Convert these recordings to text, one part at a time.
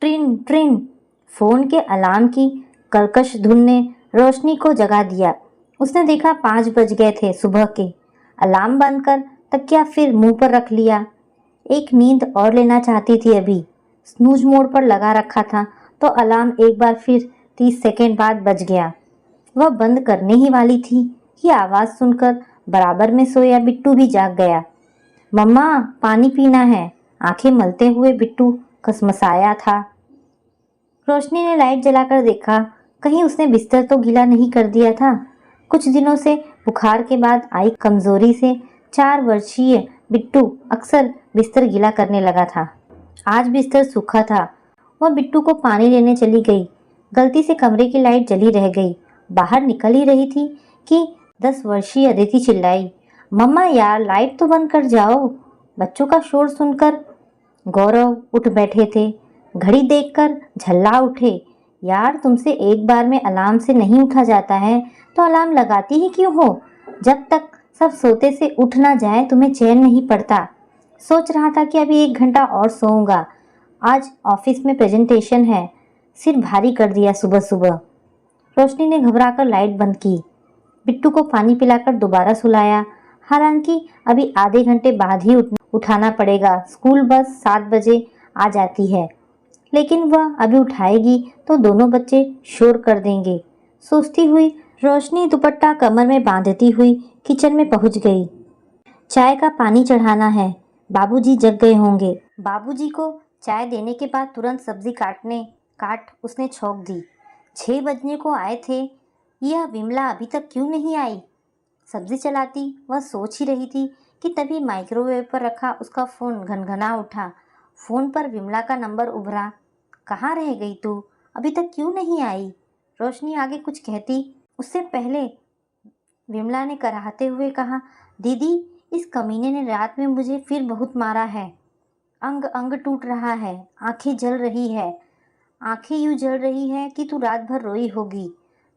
ट्रिन ट्रिन। Phone के alarm की कर्कश धुन ने रोशनी को जगा दिया। उसने देखा 5 बज गए थे सुबह के। अलार्म बंद कर तकिया फिर मुंह पर रख लिया। एक नींद और लेना चाहती थी अभी। स्नूज मोड पर लगा रखा था तो अलार्म एक बार फिर 30 सेकेंड बाद बज गया। वह बंद करने ही वाली थी कि आवाज सुनकर बराबर में सोया बिट्टू भी जाग गया। मम्मा पानी पीना है, आंखें मलते हुए बिट्टू कसमसाया था। रोशनी ने लाइट जलाकर देखा, कहीं उसने बिस्तर तो गीला नहीं कर दिया था। कुछ दिनों से बुखार के बाद आई कमजोरी से 4 वर्षीय बिट्टू अक्सर बिस्तर गीला करने लगा था। आज बिस्तर सूखा था। वह बिट्टू को पानी लेने चली गई। गलती से कमरे की लाइट जली रह गई। बाहर निकल ही रही थी कि 10 वर्षीय अदिति चिल्लाई, मम्मा यार लाइट तो बंद कर जाओ। बच्चों का शोर सुनकर गौरव उठ बैठे थे। घड़ी देखकर झल्ला उठे। यार तुमसे एक बार में अलार्म से नहीं उठा जाता है तो अलार्म लगाती ही क्यों हो? जब तक सब सोते से उठ ना जाए तुम्हें चैन नहीं पड़ता। सोच रहा था कि अभी 1 घंटा और सोऊंगा। आज ऑफिस में प्रेजेंटेशन है। सिर भारी कर दिया सुबह सुबह। रोशनी ने घबराकर लाइट बंद की। बिट्टू को पानी पिलाकर दोबारा सुलाया। हालांकि अभी आधे घंटे बाद ही उठाना पड़ेगा। स्कूल बस 7 बजे आ जाती है। लेकिन वह अभी उठाएगी तो दोनों बच्चे शोर कर देंगे। सोचती हुई रोशनी दुपट्टा कमर में बांधती हुई किचन में पहुंच गई। चाय का पानी चढ़ाना है। बाबूजी जग गए होंगे। बाबूजी को चाय देने के बाद तुरंत सब्जी काट उसने छौंक दी। 6 बजने को आए थे। यह विमला अभी तक क्यों नहीं आई? सब्जी चलाती वह सोच ही रही थी कि तभी माइक्रोवेव पर रखा उसका फ़ोन घनघना उठा। फ़ोन पर विमला का नंबर उभरा। कहाँ रह गई तू? अभी तक क्यों नहीं आई? रोशनी आगे कुछ कहती उससे पहले विमला ने कराहते हुए कहा, दीदी इस कमीने ने रात में मुझे फिर बहुत मारा है। अंग अंग टूट रहा है। आंखें जल रही है। आंखें यूँ जल रही है कि तू रात भर रोई होगी।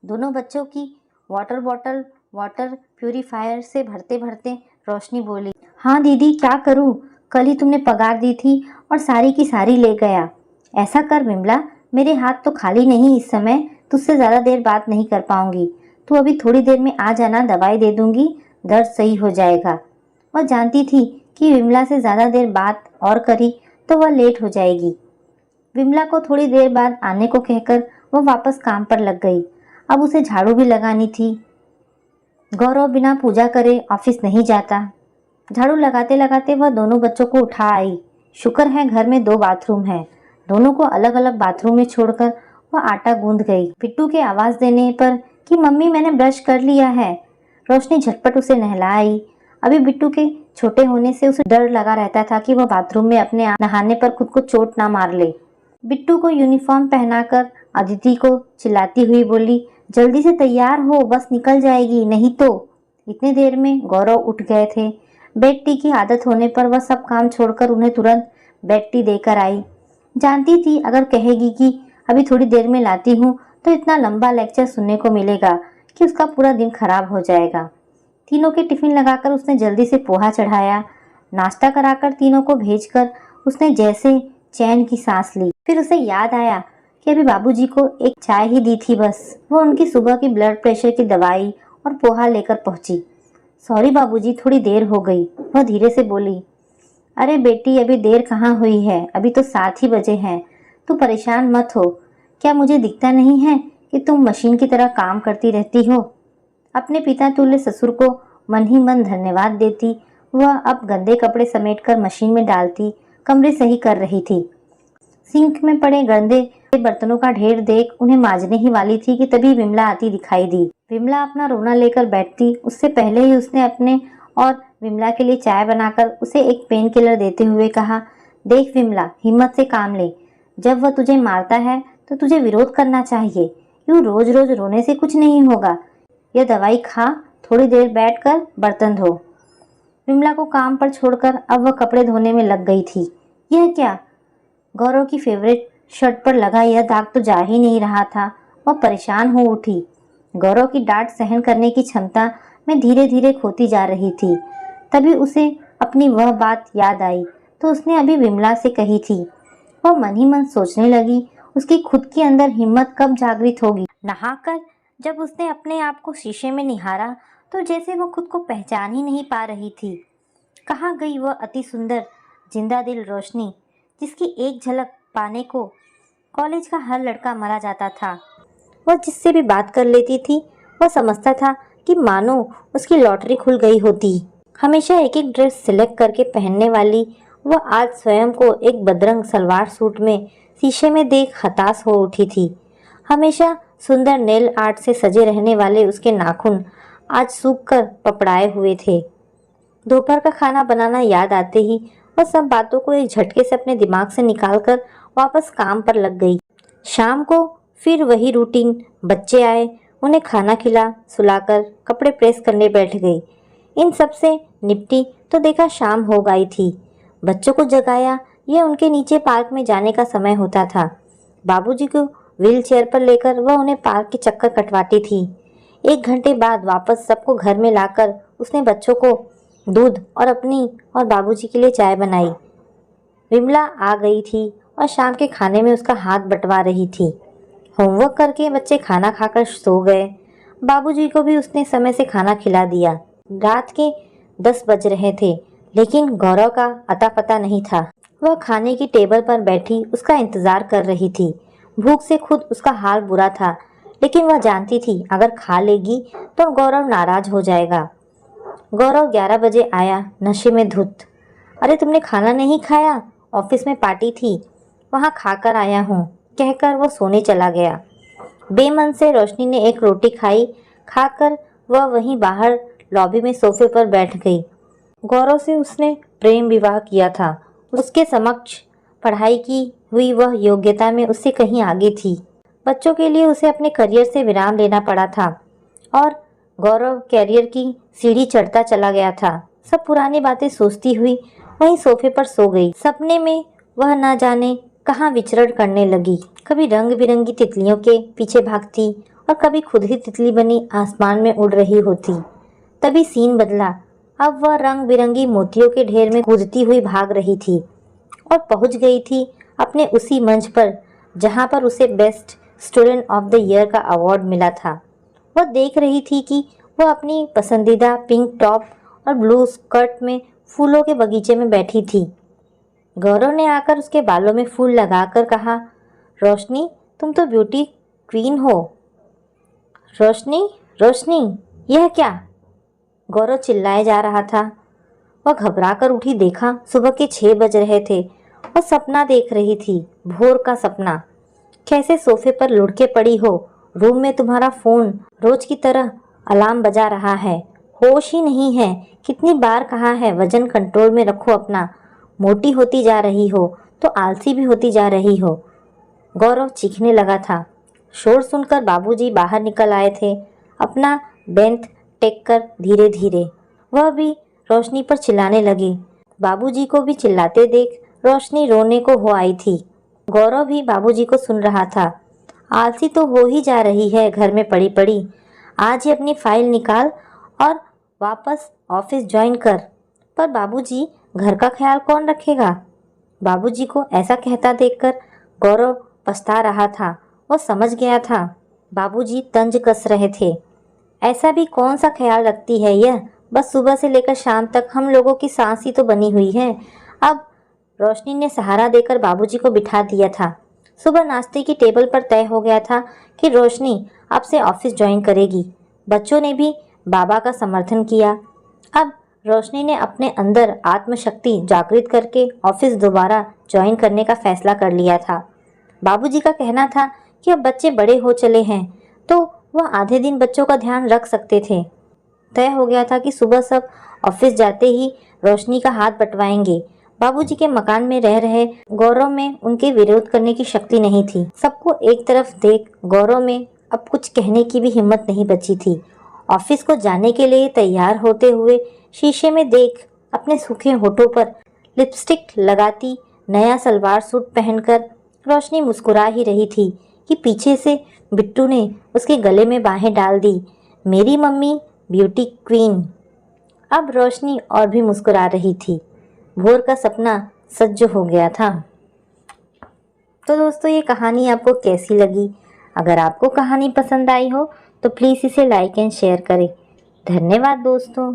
दोनों बच्चों की वाटर बॉटल वाटर प्यूरीफायर से भरते भरते रोशनी बोली, हाँ दीदी क्या करूँ? कल ही तुमने पगार दी थी और सारी की सारी ले गया। ऐसा कर विमला, मेरे हाथ तो खाली नहीं इस समय। तुझसे ज़्यादा देर बात नहीं कर पाऊंगी। तू अभी थोड़ी देर में आ जाना, दवाई दे दूंगी, दर्द सही हो जाएगा। वह जानती थी कि विमला से ज़्यादा देर बात और करी तो वह लेट हो जाएगी। विमला को थोड़ी देर बाद आने को कहकर वह वापस काम पर लग गई। अब उसे झाड़ू भी लगानी थी। गौरव बिना पूजा करे ऑफिस नहीं जाता। झाड़ू लगाते लगाते वह दोनों बच्चों को उठा आई। शुक्र है घर में 2 बाथरूम हैं। दोनों को अलग अलग बाथरूम में छोड़कर वह आटा गूंद गई। बिट्टू के आवाज़ देने पर कि मम्मी मैंने ब्रश कर लिया है, रोशनी झटपट उसे नहला आई। अभी बिट्टू के छोटे होने से उसे डर लगा रहता था कि वह बाथरूम में अपने नहाने पर खुद को चोट ना मार ले। बिट्टू को यूनिफॉर्म पहनाकर अदिति को चिल्लाती हुई बोली, जल्दी से तैयार हो, बस निकल जाएगी नहीं तो। इतनी देर में गौरव उठ गए थे। बेड टी की आदत होने पर वह सब काम छोड़कर उन्हें तुरंत बेड टी देकर आई। जानती थी अगर कहेगी कि अभी थोड़ी देर में लाती हूँ तो इतना लंबा लेक्चर सुनने को मिलेगा कि उसका पूरा दिन खराब हो जाएगा। तीनों के टिफिन लगाकर उसने जल्दी से पोहा चढ़ाया। नाश्ता कराकर तीनों को भेजकर उसने जैसे चैन की सांस ली। फिर उसे याद आया कि अभी बाबूजी को एक चाय ही दी थी बस। वो उनकी सुबह की ब्लड प्रेशर की दवाई और पोहा लेकर पहुंची। सॉरी बाबूजी, थोड़ी देर हो गई, वह धीरे से बोली। अरे बेटी अभी देर कहाँ हुई है, अभी तो 7 ही बजे हैं। तू परेशान मत हो। क्या मुझे दिखता नहीं है कि तुम मशीन की तरह काम करती रहती हो? अपने पिता तुल्य ससुर को मन ही मन धन्यवाद देती वह अब गंदे कपड़े समेटकर मशीन में डालती कमरे सही कर रही थी। सिंक में पड़े गंदे बर्तनों का ढेर देख उन्हें मांजने ही वाली थी कि तभी विमला आती दिखाई दी। विमला अपना रोना लेकर बैठती उससे पहले ही उसने अपने और विमला के लिए चाय बनाकर उसे एक पेन किलर देते हुए कहा, देख विमला, हिम्मत से काम ले। जब वह तुझे मारता है तो तुझे विरोध करना चाहिए। यूँ रोज रोज रोने से कुछ नहीं होगा। यह दवाई खा, थोड़ी देर बैठकर बर्तन धो। विमला को काम पर छोड़कर अब वह कपड़े धोने में लग गई थी। यह क्या? गौरव की फेवरेट शर्ट पर लगा यह दाग तो जा ही नहीं रहा था। वह परेशान हो उठी। गौरव की डांट सहन करने की क्षमता में धीरे धीरे खोती जा रही थी। तभी उसे अपनी वह बात याद आई तो उसने अभी विमला से कही थी, वह मन ही मन सोचने लगी उसकी खुद के अंदर हिम्मत कब जागृत होगी। नहाकर जब उसने अपने आप को शीशे में निहारा तो जैसे वह खुद को पहचान ही नहीं पा रही थी। कहाँ गई वह अति सुंदर जिंदा दिल रोशनी जिसकी एक झलक पाने को कॉलेज का हर लड़का मरा जाता था। वह जिससे भी बात कर लेती थी वह समझता था कि मानो उसकी लॉटरी खुल गई होती। हमेशा एक एक ड्रेस सिलेक्ट करके पहनने वाली वह आज स्वयं को एक बदरंग सलवार सूट में शीशे में देख हताश हो उठी थी। हमेशा सुंदर नेल आर्ट से सजे रहने वाले उसके नाखून आज सूख कर पपड़ाए हुए थे। दोपहर का खाना बनाना याद आते ही वह सब बातों को एक झटके से अपने दिमाग से निकालकर वापस काम पर लग गई। शाम को फिर वही रूटीन। बच्चे आए, उन्हें खाना खिला सुलाकर कपड़े प्रेस करने बैठ गई। इन सब से निपटी तो देखा शाम हो गई थी। बच्चों को जगाया, यह उनके नीचे पार्क में जाने का समय होता था। बाबूजी को व्हील चेयर पर लेकर वह उन्हें पार्क के चक्कर कटवाती थी। 1 घंटे बाद वापस सबको घर में लाकर उसने बच्चों को दूध और अपनी और बाबूजी के लिए चाय बनाई। विमला आ गई थी और शाम के खाने में उसका हाथ बंटवा रही थी। होमवर्क करके बच्चे खाना खाकर सो गए। बाबूजी को भी उसने समय से खाना खिला दिया। रात के 10 बज रहे थे लेकिन गौरव का अता पता नहीं था। वह खाने की टेबल पर बैठी उसका इंतजार कर रही थी। भूख से खुद उसका हाल बुरा था लेकिन वह जानती थी अगर खा लेगी तो गौरव नाराज हो जाएगा। गौरव 11 बजे आया, नशे में धुत। अरे तुमने खाना नहीं खाया? ऑफिस में पार्टी थी, वहाँ खाकर आया हूँ, कहकर वो सोने चला गया। बेमन से रोशनी ने एक रोटी खाई। खाकर वह वहीं बाहर लॉबी में सोफे पर बैठ गई। गौरव से उसने प्रेम विवाह किया था। उसके समक्ष पढ़ाई की हुई वह योग्यता में उससे कहीं आगे थी। बच्चों के लिए उसे अपने करियर से विराम लेना पड़ा था और गौरव कैरियर की सीढ़ी चढ़ता चला गया था। सब पुरानी बातें सोचती हुई वहीं सोफे पर सो गई। सपने में वह न जाने कहाँ विचरण करने लगी। कभी रंग बिरंगी तितलियों के पीछे भागती और कभी खुद ही तितली बनी आसमान में उड़ रही होती। तभी सीन बदला। अब वह रंग बिरंगी मोतियों के ढेर में कूदती हुई भाग रही थी और पहुंच गई थी अपने उसी मंच पर जहां पर उसे best student of the year का अवार्ड मिला था। वह देख रही थी कि वह अपनी पसंदीदा पिंक टॉप और ब्लू स्कर्ट में फूलों के बगीचे में बैठी थी। गौरव ने आकर उसके बालों में फूल लगाकर कहा, रोशनी तुम तो ब्यूटी क्वीन हो। रोशनी रोशनी यह क्या? गौरव चिल्लाए जा रहा था। वह घबरा कर उठी। देखा सुबह के 6 बज रहे थे और सपना देख रही थी, भोर का सपना। कैसे सोफे पर लुढ़के पड़ी हो। रूम में तुम्हारा फोन रोज की तरह अलार्म बजा रहा है। होश ही नहीं है। कितनी बार कहा है वजन कंट्रोल में रखो अपना। मोटी होती जा रही हो तो आलसी भी होती जा रही हो। गौरव चीखने लगा था। शोर सुनकर बाबूजी बाहर निकल आए थे, अपना बेंत टेक कर धीरे धीरे। वह भी रोशनी पर चिल्लाने लगे। बाबूजी को भी चिल्लाते देख रोशनी रोने को हो आई थी। गौरव भी बाबूजी को सुन रहा था। आलसी तो हो ही जा रही है घर में पड़ी पड़ी। आज ही अपनी फाइल निकाल और वापस ऑफिस ज्वाइन कर। पर बाबूजी घर का ख्याल कौन रखेगा? बाबूजी को ऐसा कहता देखकर गौरव पछता रहा था। वो समझ गया था बाबूजी तंज कस रहे थे। ऐसा भी कौन सा ख्याल रखती है यह? बस सुबह से लेकर शाम तक हम लोगों की सांस ही तो बनी हुई है। अब रोशनी ने सहारा देकर बाबूजी को बिठा दिया था। सुबह नाश्ते की टेबल पर तय हो गया था कि रोशनी अब से ऑफिस ज्वाइन करेगी। बच्चों ने भी बाबा का समर्थन किया। अब रोशनी ने अपने अंदर आत्मशक्ति जागृत करके ऑफिस दोबारा ज्वाइन करने का फैसला कर लिया था। बाबूजी का कहना था कि अब बच्चे बड़े हो चले हैं तो वह आधे दिन बच्चों का ध्यान रख सकते थे। तय हो गया था कि सुबह सब ऑफिस जाते ही रोशनी का हाथ बंटवाएंगे। बाबूजी के मकान में रह रहे गौरव में उनके विरोध करने की शक्ति नहीं थी। सबको एक तरफ देख गौरव में अब कुछ कहने की भी हिम्मत नहीं बची थी। ऑफिस को जाने के लिए तैयार होते हुए शीशे में देख अपने सूखे होठों पर लिपस्टिक लगाती नया सलवार सूट पहनकर रोशनी मुस्कुरा ही रही थी कि पीछे से बिट्टू ने उसके गले में बाहें डाल दी। मेरी मम्मी ब्यूटी क्वीन। अब रोशनी और भी मुस्कुरा रही थी। भोर का सपना सच हो गया था। तो दोस्तों ये कहानी आपको कैसी लगी? अगर आपको कहानी पसंद आई हो तो प्लीज़ इसे लाइक एंड शेयर करें। धन्यवाद दोस्तों।